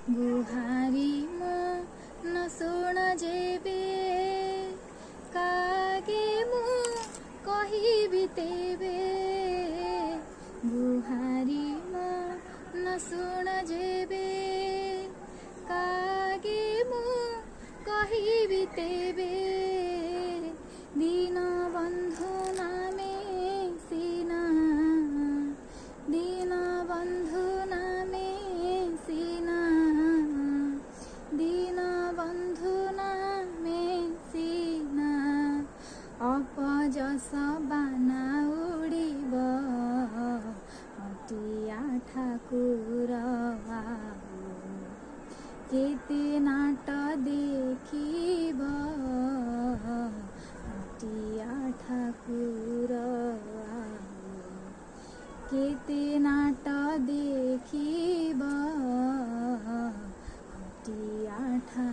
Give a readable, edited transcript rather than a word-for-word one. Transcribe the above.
गुहारी मन शुण जेबे कागे मु कहिबी तेबे गुहारी मन शुण जेबे कागे मु कहिबी तेबे दीन बंधु नामे सीना दीन बंधु नामे सीना दीन बंधु नामे सीना अपजस बाना उड़ीब अटिया ठाकुर केते नाट देखिब अटिया ठाकुर केते नाट देखिब अटिया ठाकुर।